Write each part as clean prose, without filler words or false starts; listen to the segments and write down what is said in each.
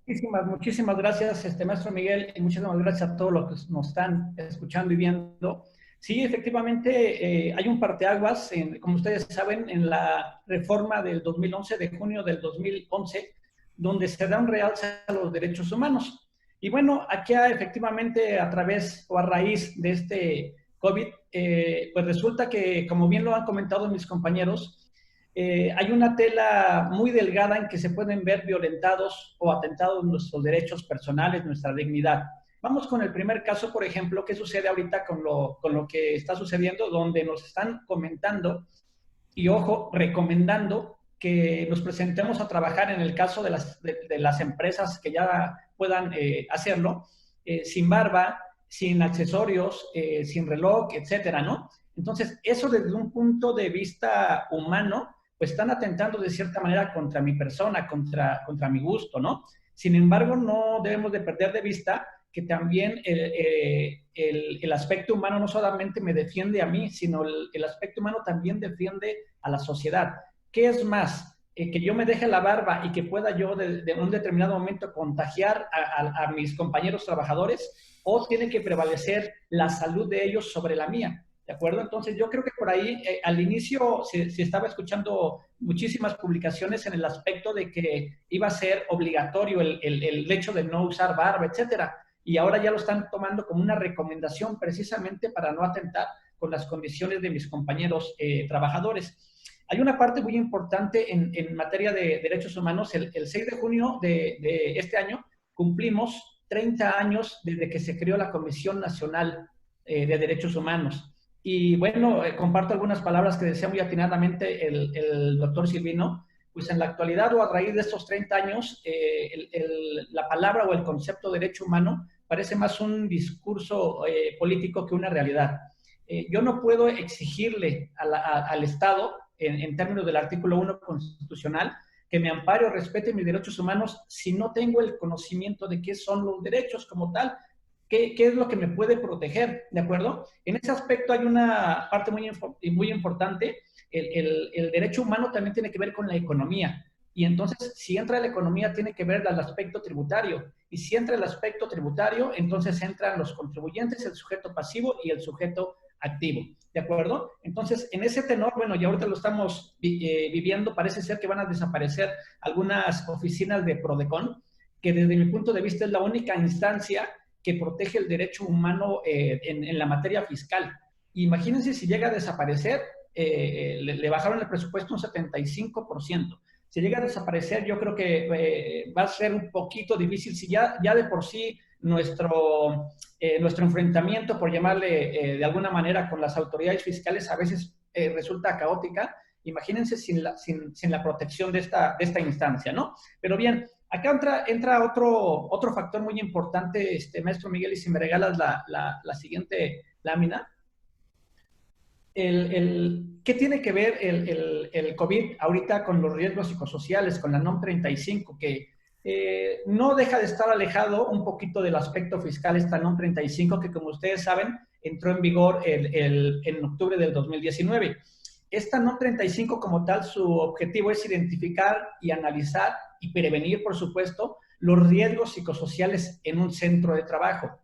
Muchísimas gracias, maestro Miguel, y muchísimas gracias a todos los que nos están escuchando y viendo. Sí, efectivamente, hay un parteaguas, como ustedes saben, en la reforma del 2011, de junio del 2011, donde se da un realce a los derechos humanos. Y bueno, aquí efectivamente a través o a raíz de este COVID, pues resulta que, como bien lo han comentado mis compañeros, hay una tela muy delgada en que se pueden ver violentados o atentados nuestros derechos personales, nuestra dignidad. Vamos con el primer caso, por ejemplo, ¿qué sucede ahorita con lo que está sucediendo? Donde nos están comentando y, ojo, recomendando que nos presentemos a trabajar en el caso de las empresas que ya puedan hacerlo, sin barba, sin accesorios, sin reloj, etcétera, ¿no? Entonces, eso desde un punto de vista humano, pues están atentando de cierta manera contra mi persona, contra mi gusto, ¿no? Sin embargo, no debemos de perder de vista que también el aspecto humano no solamente me defiende a mí, sino el aspecto humano también defiende a la sociedad. ¿Qué es más? Que yo me deje la barba y que pueda yo de un determinado momento contagiar a mis compañeros trabajadores, o tiene que prevalecer la salud de ellos sobre la mía. ¿De acuerdo? Entonces yo creo que por ahí al inicio se estaba escuchando muchísimas publicaciones en el aspecto de que iba a ser obligatorio el hecho de no usar barba, etcétera. Y ahora ya lo están tomando como una recomendación precisamente para no atentar con las condiciones de mis compañeros trabajadores. Hay una parte muy importante en materia de derechos humanos. El 6 de junio de este año cumplimos 30 años desde que se creó la Comisión Nacional de Derechos Humanos. Y bueno, comparto algunas palabras que decía muy atinadamente el doctor Silvino. Pues en la actualidad o a raíz de estos 30 años, la palabra o el concepto de derecho humano parece más un discurso político que una realidad. Yo no puedo exigirle al Estado, en términos del artículo 1 constitucional, que me ampare o respete mis derechos humanos si no tengo el conocimiento de qué son los derechos como tal. ¿Qué es lo que me puede proteger? ¿De acuerdo? En ese aspecto hay una parte muy importante. El derecho humano también tiene que ver con la economía. Y entonces, si entra la economía, tiene que ver el aspecto tributario. Y si entra el aspecto tributario, entonces entran los contribuyentes, el sujeto pasivo y el sujeto activo. ¿De acuerdo? Entonces, en ese tenor, bueno, ya ahorita lo estamos viviendo, parece ser que van a desaparecer algunas oficinas de Prodecon, que desde mi punto de vista es la única instancia que protege el derecho humano en la materia fiscal. Imagínense si llega a desaparecer, le bajaron el presupuesto un 75%. Si llega a desaparecer, yo creo que va a ser un poquito difícil. Si ya de por sí nuestro enfrentamiento, por llamarle de alguna manera, con las autoridades fiscales a veces resulta caótica, imagínense sin la protección de esta instancia, ¿no? Pero bien, acá entra otro factor muy importante, maestro Miguel, y si me regalas la siguiente lámina. ¿Qué tiene que ver el COVID ahorita con los riesgos psicosociales, con la NOM 35, que no deja de estar alejado un poquito del aspecto fiscal, esta NOM 35, que como ustedes saben, entró en vigor en octubre del 2019. Esta NOM 35 como tal, su objetivo es identificar y analizar y prevenir, por supuesto, los riesgos psicosociales en un centro de trabajo.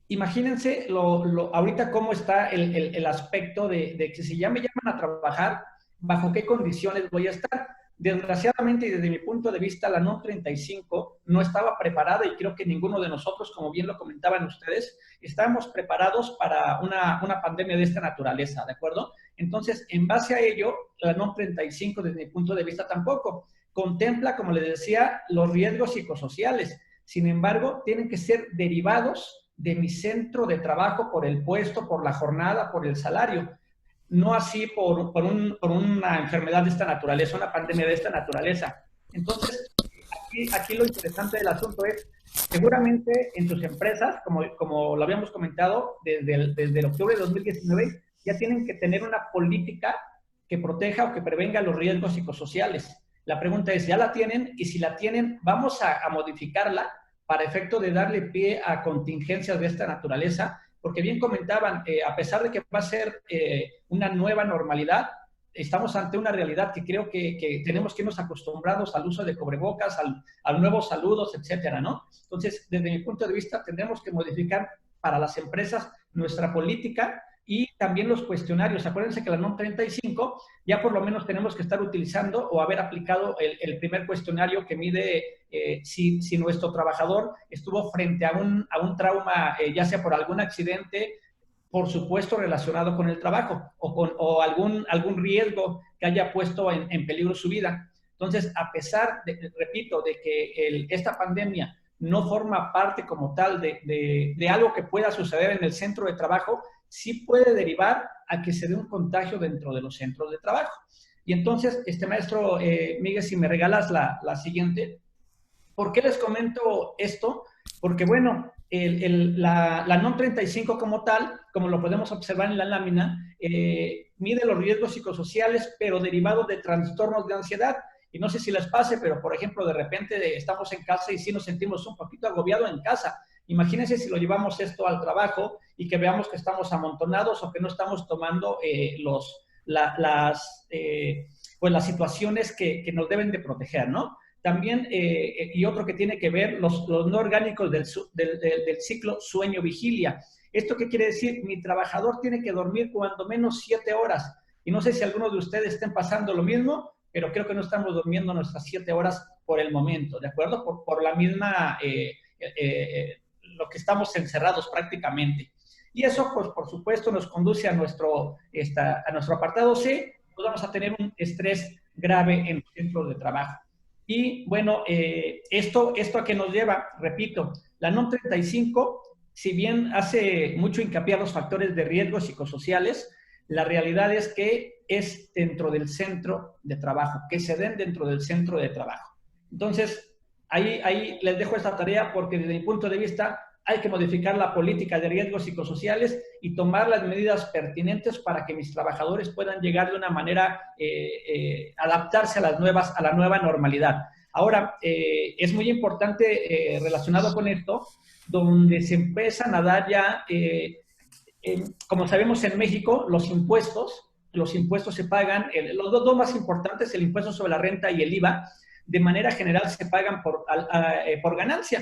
Imagínense ahorita cómo está el aspecto de que si ya me llaman a trabajar, bajo qué condiciones voy a estar. Desgraciadamente, y desde mi punto de vista, la NOM 35 no estaba preparada, y creo que ninguno de nosotros, como bien lo comentaban ustedes, estábamos preparados para una pandemia de esta naturaleza, ¿de acuerdo? Entonces, en base a ello, la NOM 35, desde mi punto de vista, tampoco contempla, como les decía, los riesgos psicosociales. Sin embargo, tienen que ser derivados de mi centro de trabajo por el puesto, por la jornada, por el salario. No así por una enfermedad de esta naturaleza, una pandemia de esta naturaleza. Entonces, aquí lo interesante del asunto es, seguramente en sus empresas, como lo habíamos comentado, desde el octubre de 2019, ya tienen que tener una política que proteja o que prevenga los riesgos psicosociales. La pregunta es, ¿ya la tienen? Y si la tienen, ¿vamos a modificarla para efecto de darle pie a contingencias de esta naturaleza? Porque bien comentaban, a pesar de que va a ser una nueva normalidad, estamos ante una realidad que creo que tenemos que irnos acostumbrados al uso de cubrebocas, al nuevos saludos, etcétera, ¿no? Entonces, desde mi punto de vista, tendremos que modificar para las empresas nuestra política y también los cuestionarios. Acuérdense que la NOM 35 ya por lo menos tenemos que estar utilizando o haber aplicado el primer cuestionario que mide si nuestro trabajador estuvo frente a un trauma, ya sea por algún accidente, por supuesto relacionado con el trabajo o algún riesgo que haya puesto en peligro su vida. Entonces, a pesar, repito, de que esta pandemia no forma parte como tal de algo que pueda suceder en el centro de trabajo, sí puede derivar a que se dé un contagio dentro de los centros de trabajo. Y entonces, maestro Miguel, si me regalas la siguiente. ¿Por qué les comento esto? Porque, bueno, la NOM 35 como tal, como lo podemos observar en la lámina, mide los riesgos psicosociales, pero derivados de trastornos de ansiedad. Y no sé si les pase, pero, por ejemplo, de repente estamos en casa y sí nos sentimos un poquito agobiados en casa. Imagínense si lo llevamos esto al trabajo y que veamos que estamos amontonados o que no estamos tomando pues las situaciones que nos deben de proteger, ¿no? También, y otro que tiene que ver, los no orgánicos del ciclo sueño-vigilia. ¿Esto qué quiere decir? Mi trabajador tiene que dormir cuando menos 7 horas. Y no sé si algunos de ustedes estén pasando lo mismo, pero creo que no estamos durmiendo nuestras 7 horas por el momento, ¿de acuerdo? Por la misma, lo que estamos encerrados prácticamente. Y eso, pues, por supuesto, nos conduce a nuestro apartado C, pues vamos a tener un estrés grave en los centros de trabajo. Y bueno, esto a qué nos lleva, repito, la NOM 35, si bien hace mucho hincapié a los factores de riesgo psicosociales, la realidad es que es dentro del centro de trabajo, que se den dentro del centro de trabajo. Entonces, ahí les dejo esta tarea porque desde mi punto de vista hay que modificar la política de riesgos psicosociales y tomar las medidas pertinentes para que mis trabajadores puedan llegar de una manera, adaptarse a la nueva normalidad. Ahora, es muy importante relacionado con esto, donde se empiezan a dar ya, como sabemos en México, los impuestos se pagan, los dos más importantes, el impuesto sobre la renta y el IVA, de manera general se pagan por ganancia.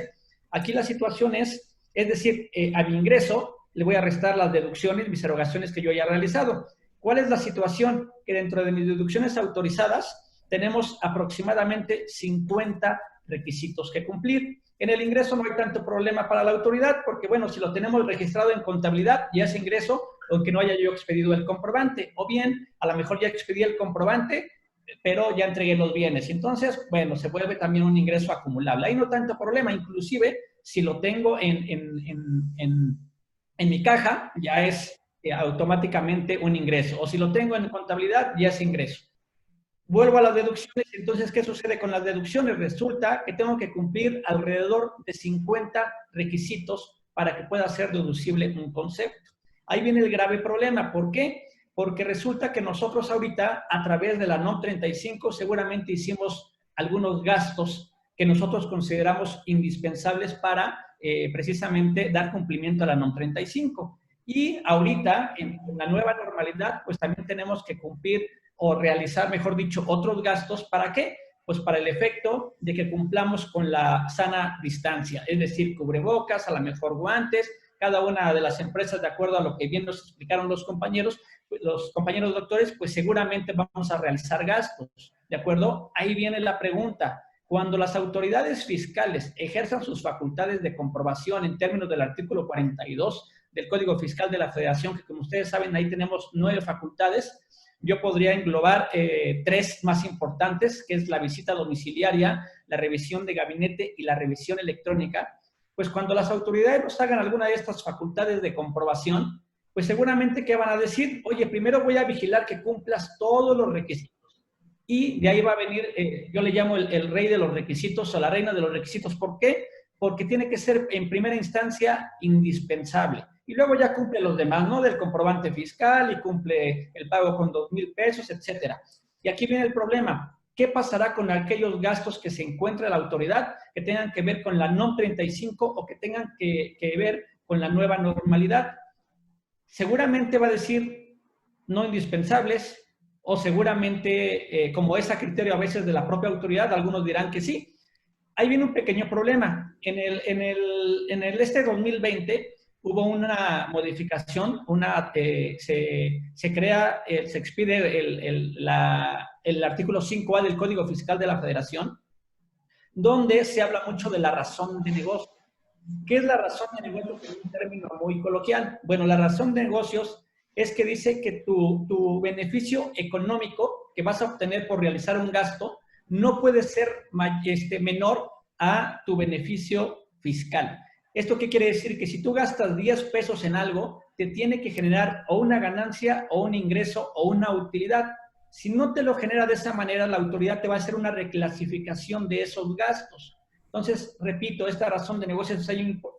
Aquí la situación es decir, a mi ingreso le voy a restar las deducciones, mis erogaciones que yo haya realizado. ¿Cuál es la situación? Que dentro de mis deducciones autorizadas tenemos aproximadamente 50 requisitos que cumplir. En el ingreso no hay tanto problema para la autoridad porque, bueno, si lo tenemos registrado en contabilidad, ya es ingreso, aunque no haya yo expedido el comprobante. O bien, a lo mejor ya expedí el comprobante, pero ya entregué los bienes. Entonces, bueno, se vuelve también un ingreso acumulable. Ahí no tanto problema, inclusive si lo tengo en mi caja, ya es automáticamente un ingreso. O si lo tengo en contabilidad, ya es ingreso. Vuelvo a las deducciones. Entonces, ¿qué sucede con las deducciones? Resulta que tengo que cumplir alrededor de 50 requisitos para que pueda ser deducible un concepto. Ahí viene el grave problema. ¿Por qué? Porque resulta que nosotros ahorita, a través de la NOM 35, seguramente hicimos algunos gastos que nosotros consideramos indispensables para precisamente dar cumplimiento a la NOM 35. Y ahorita, en la nueva normalidad, pues también tenemos que cumplir o realizar, mejor dicho, otros gastos. ¿Para qué? Pues para el efecto de que cumplamos con la sana distancia, es decir, cubrebocas, a lo mejor guantes. Cada una de las empresas, de acuerdo a lo que bien nos explicaron los compañeros doctores, pues seguramente vamos a realizar gastos, ¿de acuerdo? Ahí viene la pregunta. Cuando las autoridades fiscales ejerzan sus facultades de comprobación en términos del artículo 42 del Código Fiscal de la Federación, que como ustedes saben, ahí tenemos 9 facultades, yo podría englobar 3 más importantes, que es la visita domiciliaria, la revisión de gabinete y la revisión electrónica. Pues cuando las autoridades nos hagan alguna de estas facultades de comprobación, pues seguramente que van a decir, oye, primero voy a vigilar que cumplas todos los requisitos. Y de ahí va a venir, yo le llamo el rey de los requisitos o la reina de los requisitos. ¿Por qué? Porque tiene que ser en primera instancia indispensable. Y luego ya cumple los demás, ¿no? Del comprobante fiscal y cumple el pago con 2,000 pesos, etcétera. Y aquí viene el problema. ¿Qué pasará con aquellos gastos que se encuentre la autoridad que tengan que ver con la NOM 35 o que tengan que ver con la nueva normalidad? Seguramente va a decir no indispensables, o seguramente, como es a criterio a veces de la propia autoridad, algunos dirán que sí. Ahí viene un pequeño problema. Este 2020 hubo una modificación, se crea, se expide el artículo 5A del Código Fiscal de la Federación, donde se habla mucho de la razón de negocio. ¿Qué es la razón de negocios en un término muy coloquial? Bueno, la razón de negocios es que dice que tu beneficio económico que vas a obtener por realizar un gasto no puede ser menor a tu beneficio fiscal. ¿Esto qué quiere decir? Que si tú gastas 10 pesos en algo, te tiene que generar o una ganancia o un ingreso o una utilidad. Si no te lo genera de esa manera, la autoridad te va a hacer una reclasificación de esos gastos. Entonces, repito, esta razón de negocios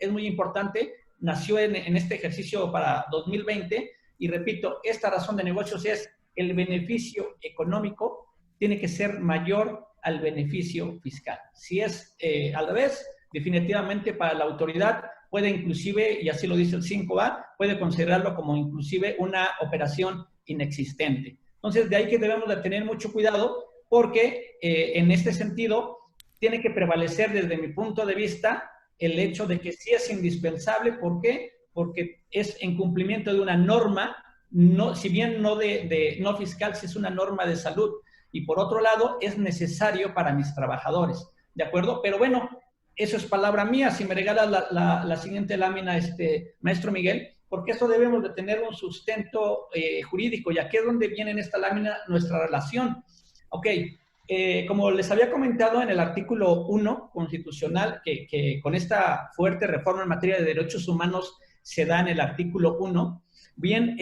es muy importante, nació en este ejercicio para 2020 y repito, esta razón de negocios es el beneficio económico tiene que ser mayor al beneficio fiscal. Si es al revés, definitivamente para la autoridad puede inclusive, y así lo dice el 5A, puede considerarlo como inclusive una operación inexistente. Entonces, de ahí que debemos de tener mucho cuidado porque en este sentido tiene que prevalecer desde mi punto de vista el hecho de que sí es indispensable. ¿Por qué? Porque es en cumplimiento de una norma, no, si bien no no fiscal, si es una norma de salud. Y por otro lado, es necesario para mis trabajadores. ¿De acuerdo? Pero bueno, eso es palabra mía. Si me regalas la siguiente lámina, maestro Miguel, porque eso debemos de tener un sustento jurídico. Y aquí es donde viene en esta lámina nuestra relación. Ok. Como les había comentado en el artículo 1 constitucional, que con esta fuerte reforma en materia de derechos humanos se da en el artículo 1, bien,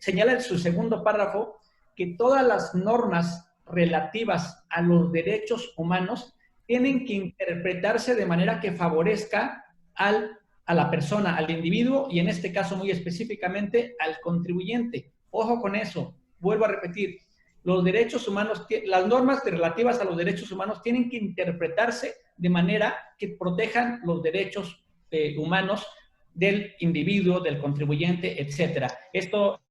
señala en su segundo párrafo que todas las normas relativas a los derechos humanos tienen que interpretarse de manera que favorezca a la persona, al individuo y en este caso muy específicamente al contribuyente. Ojo con eso, vuelvo a repetir, los derechos humanos, las normas relativas a los derechos humanos tienen que interpretarse de manera que protejan los derechos humanos del individuo, del contribuyente, etcétera. Esto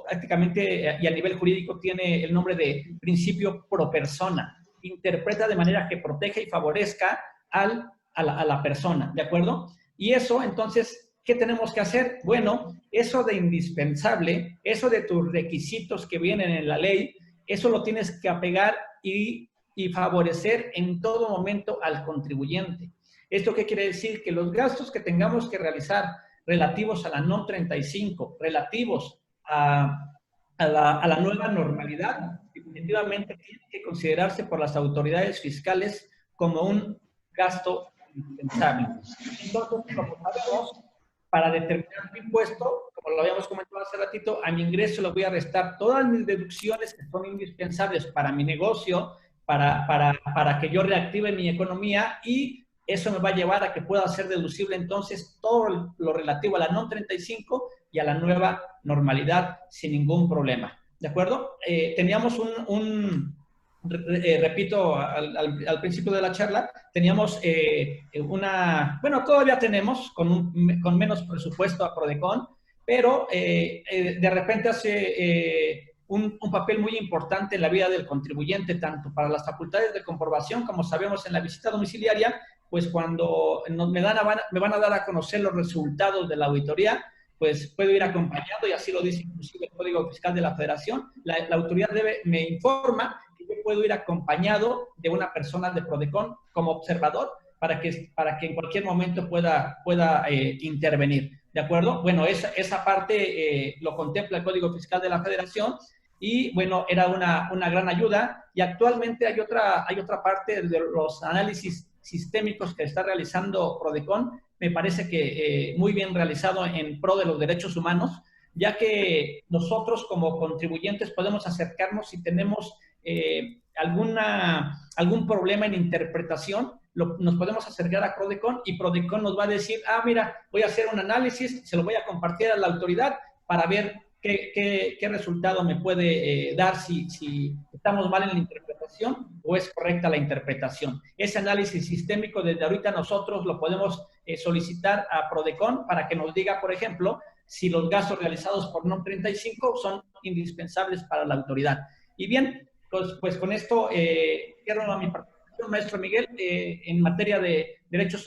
prácticamente y a nivel jurídico tiene el nombre de principio pro persona. Interpreta de manera que proteja y favorezca a la persona, ¿de acuerdo? Y eso, entonces, ¿qué tenemos que hacer? Bueno, eso de indispensable, eso de tus requisitos que vienen en la ley, eso lo tienes que apegar y favorecer en todo momento al contribuyente. ¿Esto qué quiere decir? Que los gastos que tengamos que realizar relativos a la NOM 35, relativos a la nueva normalidad, definitivamente tienen que considerarse por las autoridades fiscales como un gasto indispensable. Entonces, como sabemos, para determinar mi impuesto, como lo habíamos comentado hace ratito, a mi ingreso le voy a restar todas mis deducciones que son indispensables para mi negocio, para que yo reactive mi economía y eso me va a llevar a que pueda ser deducible entonces todo lo relativo a la NOM 35 y a la nueva normalidad sin ningún problema. ¿De acuerdo? Teníamos repito, al principio de la charla, teníamos bueno, todavía tenemos con menos presupuesto a Prodecon, pero de repente hace un papel muy importante en la vida del contribuyente, tanto para las facultades de comprobación, como sabemos en la visita domiciliaria, pues cuando me van a dar a conocer los resultados de la auditoría, pues puedo ir acompañado, y así lo dice inclusive el Código Fiscal de la Federación. La autoridad me informa que yo puedo ir acompañado de una persona de Prodecon como observador para que en cualquier momento pueda intervenir. ¿De acuerdo? Bueno, esa parte lo contempla el Código Fiscal de la Federación y, bueno, era una gran ayuda. Y actualmente hay otra parte de los análisis sistémicos que está realizando Prodecon, me parece que muy bien realizado en pro de los derechos humanos, ya que nosotros como contribuyentes podemos acercarnos si tenemos algún problema en interpretación, nos podemos acercar a Prodecon y Prodecon nos va a decir, mira, voy a hacer un análisis, se lo voy a compartir a la autoridad para ver qué resultado me puede dar, si estamos mal en la interpretación o es correcta la interpretación. Ese análisis sistémico desde ahorita nosotros lo podemos solicitar a Prodecon para que nos diga, por ejemplo, si los gastos realizados por NOM 35 son indispensables para la autoridad. Y bien, pues con esto cierro mi participación, maestro Miguel, en materia de derechos